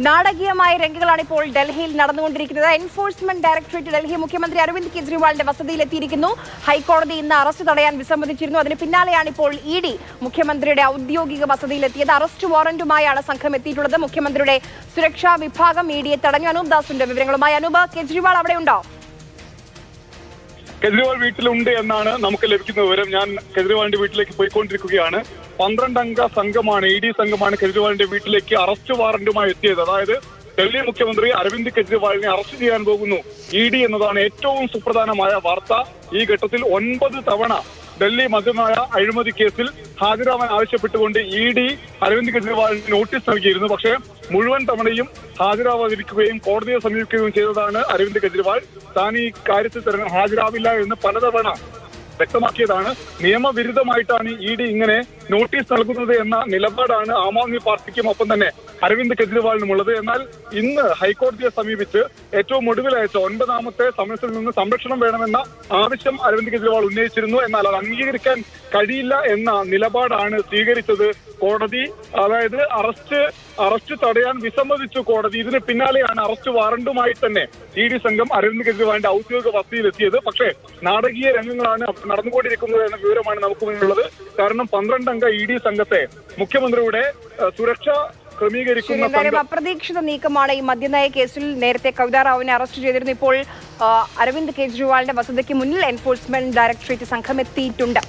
നാടകീയമായ രംഗങ്ങളാണ് ഇപ്പോൾ ഡൽഹിയിൽ നടന്നുകൊണ്ടിരിക്കുന്നത്. എൻഫോഴ്സ്മെന്റ് ഡയറക്ടറേറ്റ് ഡൽഹി മുഖ്യമന്ത്രി അരവിന്ദ് കെജ്രിവാളിന്റെ വസതിയിലെത്തിയിരിക്കുന്നു. ഹൈക്കോടതി ഇന്ന് അറസ്റ്റ് തടയാൻ വിസമ്മതിച്ചിരുന്നു. അതിന് പിന്നാലെയാണ് ഇപ്പോൾ ഇ ഡി മുഖ്യമന്ത്രിയുടെ ഔദ്യോഗിക വസതിയിലെത്തിയത്. അറസ്റ്റ് വാറന്റുമായാണ് സംഘം എത്തിയിട്ടുള്ളത്. മുഖ്യമന്ത്രിയുടെ സുരക്ഷാ വിഭാഗം ഇ ഡിയെ തടഞ്ഞു. അനൂപ് ദാസിന്റെ വിവരങ്ങളുമായി. അനൂപ്, കെജ്രിവാൾ അവിടെയുണ്ടോ? കെജ്രിവാൾ വീട്ടിലുണ്ട് എന്നാണ് നമുക്ക് ലഭിക്കുന്ന വിവരം. ഞാൻ കെജ്രിവാളിന്റെ വീട്ടിലേക്ക് പോയിക്കൊണ്ടിരിക്കുകയാണ്. 12 അംഗ സംഘമാണ്, ഇ ഡി സംഘമാണ് കെജ്രിവാളിന്റെ വീട്ടിലേക്ക് അറസ്റ്റ് വാറന്റുമായി എത്തിയത്. അതായത് ഡൽഹി മുഖ്യമന്ത്രി അരവിന്ദ് കെജ്രിവാളിനെ അറസ്റ്റ് ചെയ്യാൻ പോകുന്നു ഇ ഡി എന്നതാണ് ഏറ്റവും സുപ്രധാനമായ വാർത്ത. ഈ ഘട്ടത്തിൽ 9 തവണ ഡൽഹി മദ്യമായ അഴിമതി കേസിൽ ഹാജരാവാൻ ആവശ്യപ്പെട്ടുകൊണ്ട് ഇ ഡി അരവിന്ദ് കെജ്രിവാളിന് നോട്ടീസ് നൽകിയിരുന്നു. പക്ഷേ മുഴുവൻ തവണയും ഹാജരാവാതിരിക്കുകയും കോടതിയെ സമീപിക്കുകയും ചെയ്തതാണ് അരവിന്ദ് കെജ്രിവാൾ. താൻ ഈ കാര്യത്തിൽ ഹാജരാവില്ല എന്ന് പലതവണ വ്യക്തമാക്കിയതാണ്. നിയമവിരുദ്ധമായിട്ടാണ് ഇ ഡി ഇങ്ങനെ നോട്ടീസ് നൽകുന്നത് എന്ന നിലപാടാണ് ആം ആദ്മി പാർട്ടിക്കും ഒപ്പം തന്നെ അരവിന്ദ് കെജ്രിവാളിനുമുള്ളത്. എന്നാൽ ഇന്ന് ഹൈക്കോടതിയെ സമീപിച്ച് ഏറ്റവും ഒടുവിലയച്ച 9ാമത്തെ സമയത്തിൽ നിന്ന് സംരക്ഷണം വേണമെന്ന ആവശ്യം അരവിന്ദ് കെജ്രിവാൾ ഉന്നയിച്ചിരുന്നു. എന്നാൽ അത് അംഗീകരിക്കാൻ കഴിയില്ല എന്ന നിലപാടാണ് സ്വീകരിച്ചത് കോടതി. അതായത് അറസ്റ്റ് തടയാൻ വിസമ്മതിച്ചു കോടതി. ഇതിന് പിന്നാലെയാണ് അറസ്റ്റ് വാറന്റുമായി തന്നെ ഇ ഡി സംഘം അരവിന്ദ് കെജ്രിവാളിന്റെ ഔദ്യോഗിക വസതിയിലെത്തിയത്. പക്ഷേ നാടകീയ രംഗങ്ങളാണ് നടന്നുകൊണ്ടിരിക്കുന്നത് എന്ന വിവരമാണ് നമുക്ക് മുന്നിലുള്ളത്. കാരണം 12 അംഗ ഇ ഡി സംഘത്തെ മുഖ്യമന്ത്രിയുടെ സുരക്ഷ ക്രമീകരിക്കുന്ന അപ്രതീക്ഷിത നീക്കമാണ് ഈ മദ്യനയ കേസിൽ. നേരത്തെ കവിതാ റാവുവിനെ അറസ്റ്റ് ചെയ്തിരുന്നു. ഇപ്പോൾ അരവിന്ദ് കെജ്രിവാളിന്റെ വസതിക്ക് മുന്നിൽ എൻഫോഴ്സ്മെന്റ് ഡയറക്ടറേറ്റ് സംഘം എത്തിയിട്ടുണ്ട്.